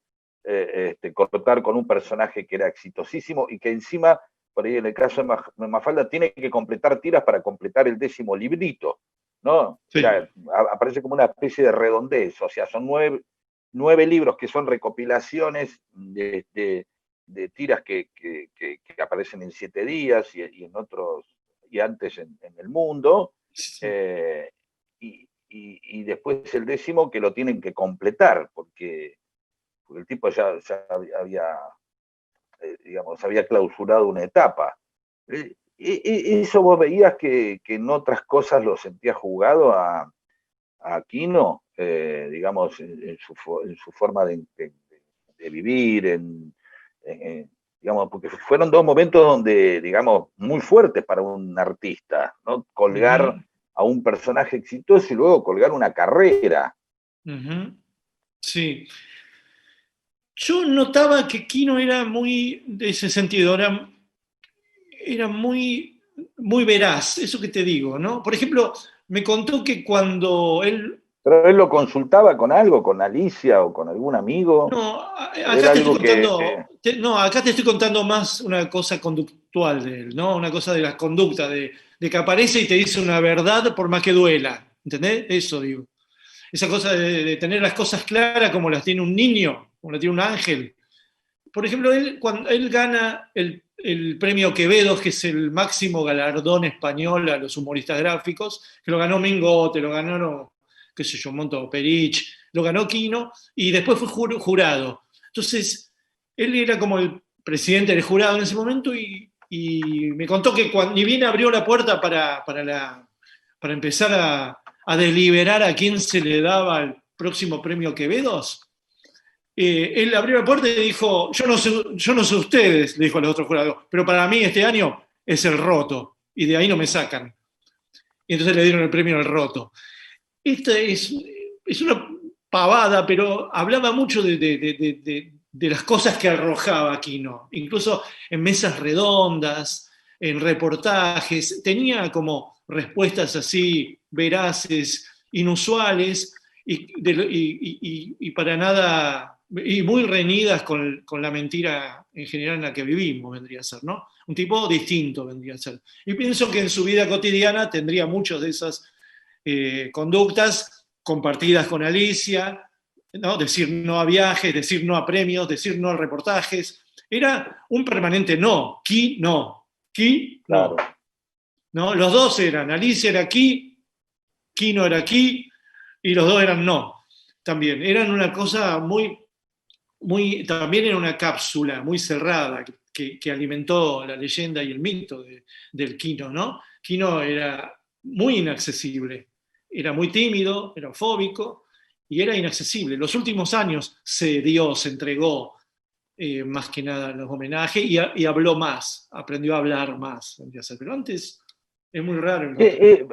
cortar con un personaje que era exitosísimo y que encima, por ahí en el caso de Mafalda, tiene que completar tiras para completar el 10º librito, ¿no? Sí. Aparece como una especie de redondez, o sea, son 9 libros que son recopilaciones de tiras que aparecen en 7 días y en otros, y antes en el mundo, Sí. y después el 10º que lo tienen que completar, porque el tipo ya digamos, había clausurado una etapa. Eso vos veías que en otras cosas lo sentías jugado a Aquino, digamos, en su forma de vivir, digamos, porque fueron 2 momentos donde, digamos, muy fuertes para un artista, ¿no? Colgar a un personaje exitoso y luego colgar una carrera. Sí. Yo notaba que Quino era muy, de ese sentido, era muy, muy veraz, eso que te digo, ¿no? Por ejemplo, me contó que cuando él... Pero él lo consultaba con algo, con Alicia o con algún amigo. No, acá Era te estoy algo que... contando, no, acá te estoy contando más una cosa conductual de él, ¿no? Una cosa de la conducta, de que aparece y te dice una verdad por más que duela, ¿entendés? Eso digo. Esa cosa de tener las cosas claras como las tiene un niño, como las tiene un ángel. Por ejemplo, cuando él gana el premio Quevedo, que es el máximo galardón español a los humoristas gráficos, que lo ganó Mingote, lo ganaron, qué sé yo, Monto Perich, lo ganó Quino, y después fue jurado. Entonces, él era como el presidente del jurado en ese momento y me contó que ni bien abrió la puerta para empezar a deliberar a quién se le daba el próximo premio Quevedos, él abrió la puerta y dijo, yo no sé ustedes, le dijo a los otros jurados, pero para mí este año es el Roto, y de ahí no me sacan. Y entonces le dieron el premio al Roto. Esta es una pavada, pero hablaba mucho de las cosas que arrojaba Aquino, incluso en mesas redondas, en reportajes, tenía como respuestas así veraces, inusuales y para nada, y muy reñidas con la mentira en general en la que vivimos, vendría a ser, ¿no? Un tipo distinto vendría a ser. Y pienso que en su vida cotidiana tendría muchas de esas conductas compartidas con Alicia, ¿no? Decir no a viajes, decir no a premios, decir no a reportajes. Era un permanente no, qui no, qui no. Claro. ¿No? Los dos eran, Alicia era qui no era aquí, y los dos eran no. También eran una cosa también era una cápsula muy cerrada que alimentó la leyenda y el mito del Quino, ¿no? Quino era muy inaccesible, era muy tímido, era fóbico y era inaccesible. Los últimos años se entregó más que nada a los homenajes y habló más, aprendió a hablar más, pero antes es muy raro encontrar.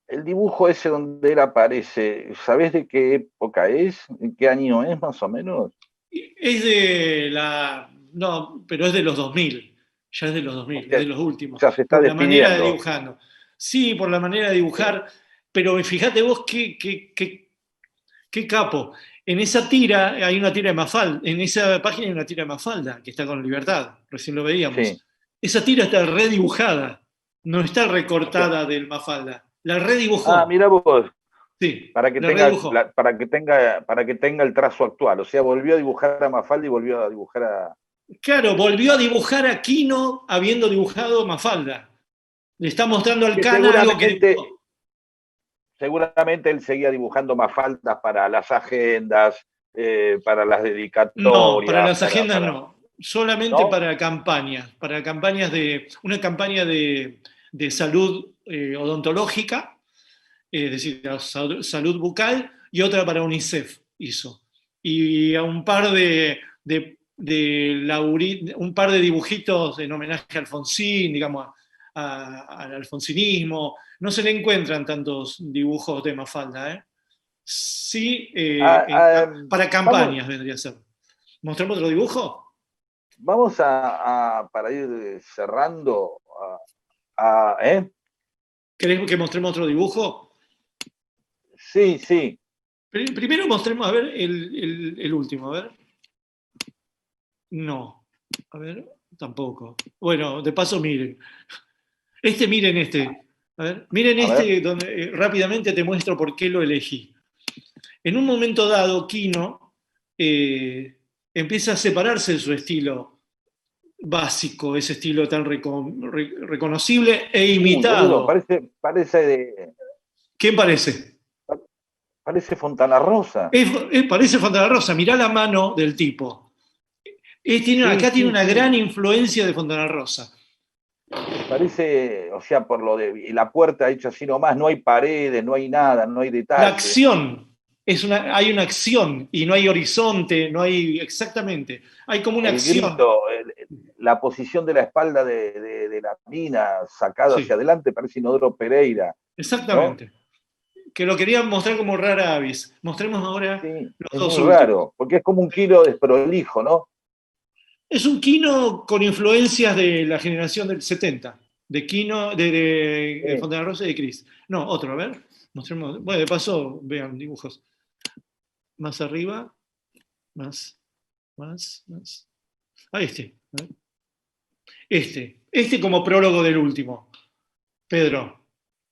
El dibujo ese donde él aparece, ¿sabés de qué época es? ¿En qué año es más o menos? Es de la... No, pero es de los 2000, ya es de los 2000, es de los últimos, Ya se está por la manera de despidiendo. dibujando. Sí, por la manera de dibujar, pero fíjate vos qué capo. En esa tira hay una tira de Mafalda, en esa página hay una tira de Mafalda, que está con Libertad, recién lo veíamos. Sí. Esa tira está redibujada, no está O sea, recortada del Mafalda, la redibujó. mira vos, Sí, para que la tenga, redibujó. para que tenga el trazo actual. O sea, volvió a dibujar a Mafalda y volvió a dibujar a. Claro, volvió a dibujar a Quino habiendo dibujado Mafalda. Le está mostrando al Que Cana algo que dibujó. seguramente él seguía dibujando Mafaldas para las agendas, para las No, para dedicatorias, las agendas no. Solamente ¿no? para campañas una campaña de salud odontológica, es decir, salud bucal, y otra para UNICEF hizo. Y a un par un par de dibujitos en homenaje a Alfonsín, digamos, al alfonsinismo. No se le encuentran tantos dibujos de Mafalda, ¿eh? Sí, Ah, ah, para vamos, campañas vendría a ser. ¿Mostramos otro dibujo? vamos para ir cerrando, ¿eh? ¿Querés que mostremos otro dibujo? Sí, sí. Primero mostremos, a ver, el último, a ver. No, a ver, tampoco. Bueno, de paso miren. Miren este. A ver, miren A ver. este donde rápidamente te muestro por qué lo elegí. En un momento dado, Quino empieza a separarse de su estilo básico, ese estilo tan reconocible e Boludo, imitado. ¿Quién parece? parece Fontana Rosa. Parece Fontana Rosa, mirá la mano del tipo. Sí, Acá tiene sí, una sí. gran influencia de Fontana Rosa. Parece, o sea, por lo de la puerta hecha así nomás, no hay paredes, no hay nada, no hay La detalle. acción, hay una acción y no hay horizonte, no hay exactamente, hay como una El acción. grito, la posición de la espalda de la mina sacada hacia Sí, adelante parece Inodoro Pereira, ¿no? exactamente. que lo querían mostrar como rara avis. Mostremos ahora Sí, los es dos muy últimos. raro, porque es como un kilo desprolijo, ¿no? Es un Kino con influencias de la generación del 70, de Kino, de Sí. Fontana Rosa y de Cris. No, otro, a ver. Mostremos. Bueno, de paso, vean dibujos. Más arriba, más. Ah, este. A ver. Este como prólogo del último. Pedro,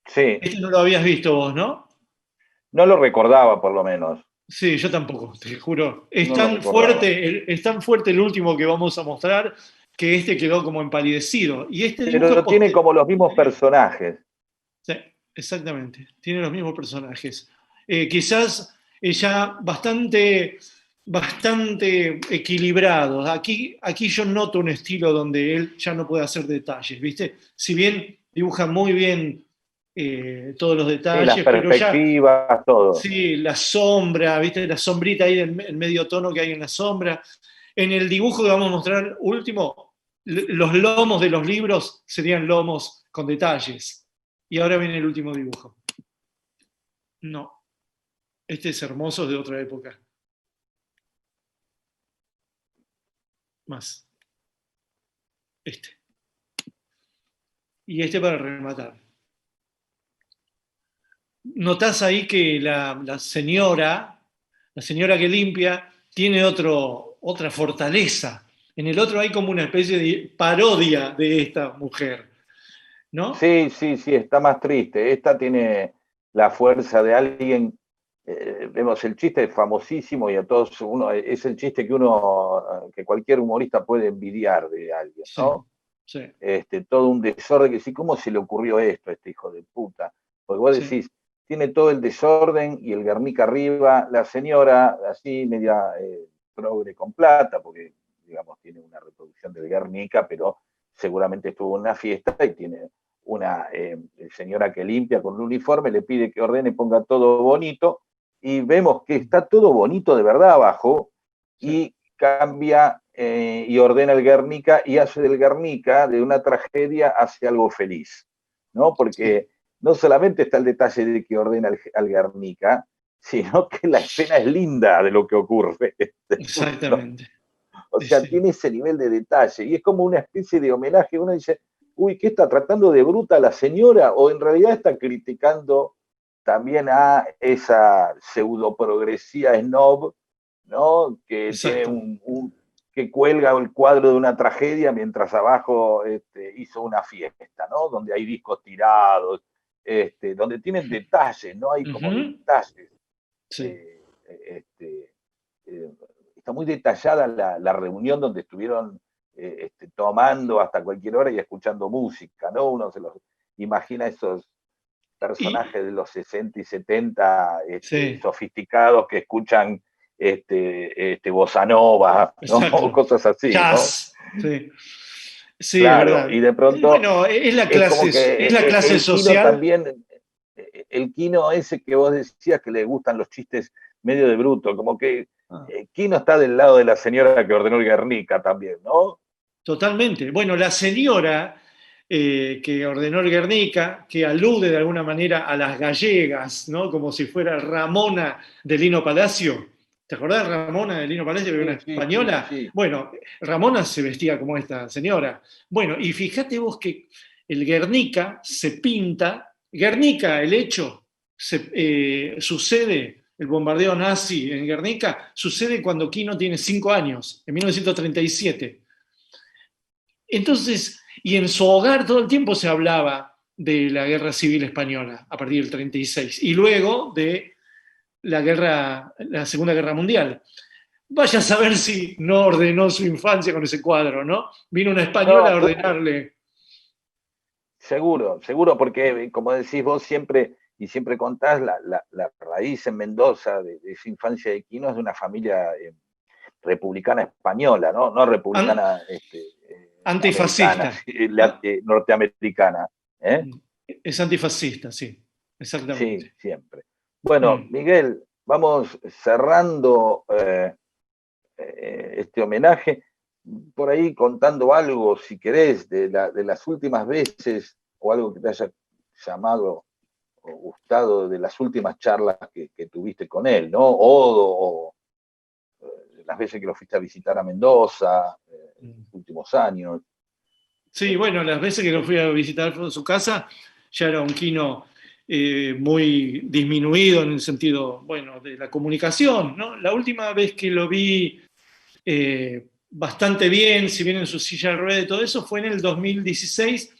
Sí, este no lo habías visto vos, ¿no? no lo recordaba por lo menos, Sí, yo tampoco, te juro. no lo recordaba. Es tan fuerte el último que vamos a mostrar que este quedó como empalidecido. Y este dibujo es Pero tiene como los mismos posterior. personajes. Sí, exactamente. Tiene los mismos personajes. Quizás ya bastante equilibrados. Aquí yo noto un estilo donde él ya no puede hacer detalles, ¿viste? Si bien dibuja muy bien todos los Sí, las detalles, pero ya, perspectivas, todo. sí, la sombra, ¿viste? La sombrita ahí, el medio tono que hay en la sombra. En el dibujo que vamos a mostrar último, los lomos de los libros serían lomos con detalles. Y ahora viene el último dibujo. No, este es hermoso, es de otra época. Más. Este. Y este para rematar. Notás ahí que la señora que limpia, tiene otra fortaleza. En el otro hay como una especie de parodia de esta mujer, ¿no? Sí, sí, sí, está más triste. Esta tiene la fuerza de alguien. Vemos el chiste es famosísimo y a todos uno es el chiste que que cualquier humorista puede envidiar de alguien, Sí, ¿no? sí, Todo un desorden que sí, ¿cómo se le ocurrió esto a este hijo de puta? Porque vos sí. decís, tiene todo el desorden y el Guernica arriba, la señora así media progre con plata, porque digamos tiene una reproducción del Guernica, pero seguramente estuvo en una fiesta y tiene una señora que limpia con un uniforme, le pide que ordene, ponga todo bonito, y vemos que está todo bonito de verdad abajo, Sí. y cambia y ordena el Guernica y hace del Guernica, de una tragedia, hacia algo feliz, ¿no? Sí, Porque no solamente está el detalle de que ordena al Guernica, sino que la escena es linda de lo que ocurre. ¿No? exactamente. O Sí, sea, sí. tiene ese nivel de detalle y es como una especie de homenaje. Uno dice, uy, ¿qué está tratando de bruta la señora? O en realidad está criticando también a esa pseudo progresía snob, ¿no? Que tiene Exacto. que cuelga el cuadro de una tragedia mientras abajo hizo una fiesta, ¿no? Donde hay discos tirados, donde tienen detalles, ¿no? Hay como Ujú. detalles. Sí. Eh, este, eh, Está muy detallada la reunión donde estuvieron tomando hasta cualquier hora y escuchando música, ¿no? Uno se los imagina esos Y, personajes de los 60 y 70 sí, sofisticados que escuchan bossa nova, ¿no? exacto. Cosas así, ¿no? Jazz. Sí. Sí, es Claro, verdad. y de pronto Bueno, es como es que la clase el Kino social. también, el Kino ese que vos decías que le gustan los chistes medio de bruto, como que Ah, Kino está del lado de la señora que ordenó el Guernica también, ¿no? totalmente. Bueno, la señora que ordenó el Guernica, que alude de alguna manera a las gallegas, ¿no? Como si fuera Ramona de Lino Palacio. ¿Te acordás de Ramona de Lino Palacio, que era una Sí, sí, sí, sí, española? sí. Bueno, Ramona se vestía como esta señora. Bueno, y fíjate vos que el Guernica se pinta, Guernica, el hecho, sucede, el bombardeo nazi en Guernica, sucede cuando Quino tiene 5 años, en 1937. Entonces, y en su hogar todo el tiempo se hablaba de la guerra civil española a partir del 36 y luego de la Segunda Guerra Mundial. Vaya a saber si no ordenó su infancia con ese cuadro, ¿no? Vino una española a No, claro, ordenarle. seguro, seguro, porque como decís vos siempre, y siempre contás, la raíz en Mendoza de esa infancia de Quino es de una familia republicana española, ¿no? No republicana americana, Antifascista. norteamericana. ¿Eh? Es antifascista, sí, Sí, exactamente. siempre. Bueno, Mm. Miguel, vamos cerrando este homenaje, por ahí contando algo, si querés, de las últimas veces o algo que te haya llamado gustado de las últimas charlas que tuviste con él, ¿no? O las veces que lo fuiste a visitar a Mendoza, en los últimos años. Sí, bueno, las veces que lo fui a visitar en su casa, ya era un Quino muy disminuido en el sentido, bueno, de la comunicación, ¿no? La última vez que lo vi bastante bien, si bien en su silla de ruedas y todo eso, fue en el 2016,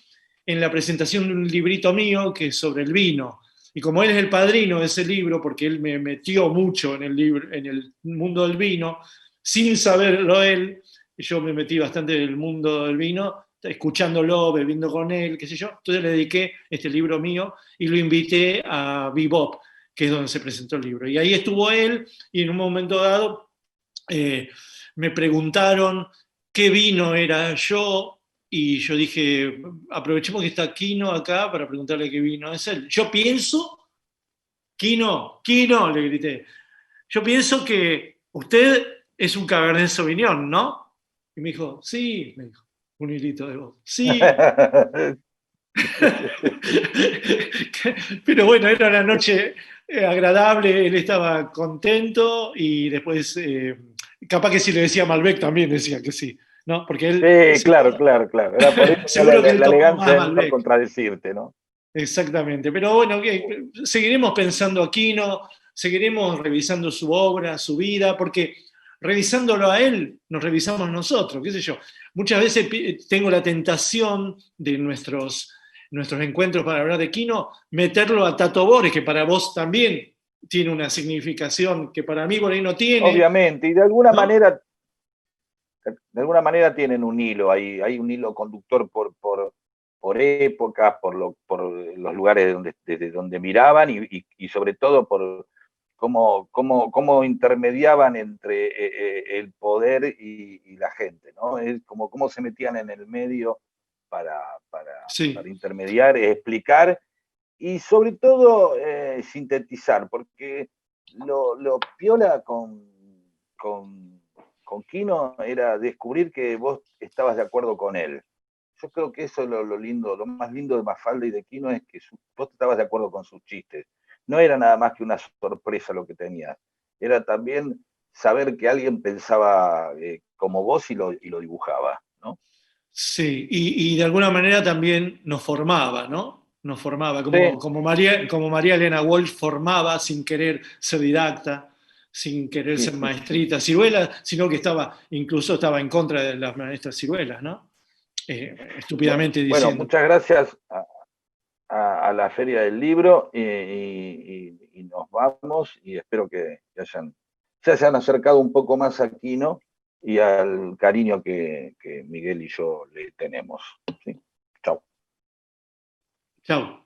en la presentación de un librito mío que es sobre el vino. Y como él es el padrino de ese libro, porque él me metió mucho en el, libro, en el mundo del vino, sin saberlo él, yo me metí bastante en el mundo del vino, escuchándolo, bebiendo con él, qué sé yo. Entonces le dediqué este libro mío y lo invité a Bebop, que es donde se presentó el libro. Y ahí estuvo él y en un momento dado me preguntaron qué vino era yo y yo dije, aprovechemos que está Quino acá para preguntarle qué vino es él. Yo pienso, Quino, le grité, yo pienso que usted es un Cabernet Sauvignon, ¿no? Y me dijo, sí, me dijo, un hilito de voz, sí. Pero bueno, era una noche agradable, él estaba contento y después, capaz que si le decía Malbec también decía que sí, ¿no? Porque él Sí, claro, claro, claro. Era por eso seguro que él la tomó elegancia más de no Malbec. contradecirte, ¿no? Exactamente. Pero bueno, seguiremos pensando a Quino, seguiremos revisando su obra, su vida, porque revisándolo a él, nos revisamos nosotros, qué sé yo. Muchas veces tengo la tentación de nuestros encuentros para hablar de Quino, meterlo a Tato Bores, que para vos también tiene una significación que para mí por ahí no tiene, Obviamente, y ¿no? de alguna manera tienen un hilo, hay un hilo conductor por épocas, por los lugares desde donde miraban y sobre todo por cómo intermediaban entre el poder y la gente, ¿no? Es como cómo se metían en el medio para, para, Sí, para intermediar, explicar y sobre todo sintetizar, porque lo piola con, con Kino era descubrir que vos estabas de acuerdo con él. Yo creo que eso es lo lindo, lo más lindo de Mafalda y de Kino es que vos estabas de acuerdo con sus chistes. No era nada más que una sorpresa lo que tenías, era también saber que alguien pensaba como vos y lo dibujaba, ¿no? sí, y de alguna manera también nos formaba, ¿no? Nos formaba, Sí, como María Elena Walsh formaba sin querer ser didacta, sin querer sí, ser sí, sí. maestrita ciruela, sino que incluso estaba en contra de las maestras ciruelas, ¿no? Estúpidamente Bueno, diciendo. muchas gracias a la Feria del Libro y nos vamos y espero que se hayan acercado un poco más a Quino y al cariño que Miguel y yo le tenemos. ¿Sí? Chao. Chao.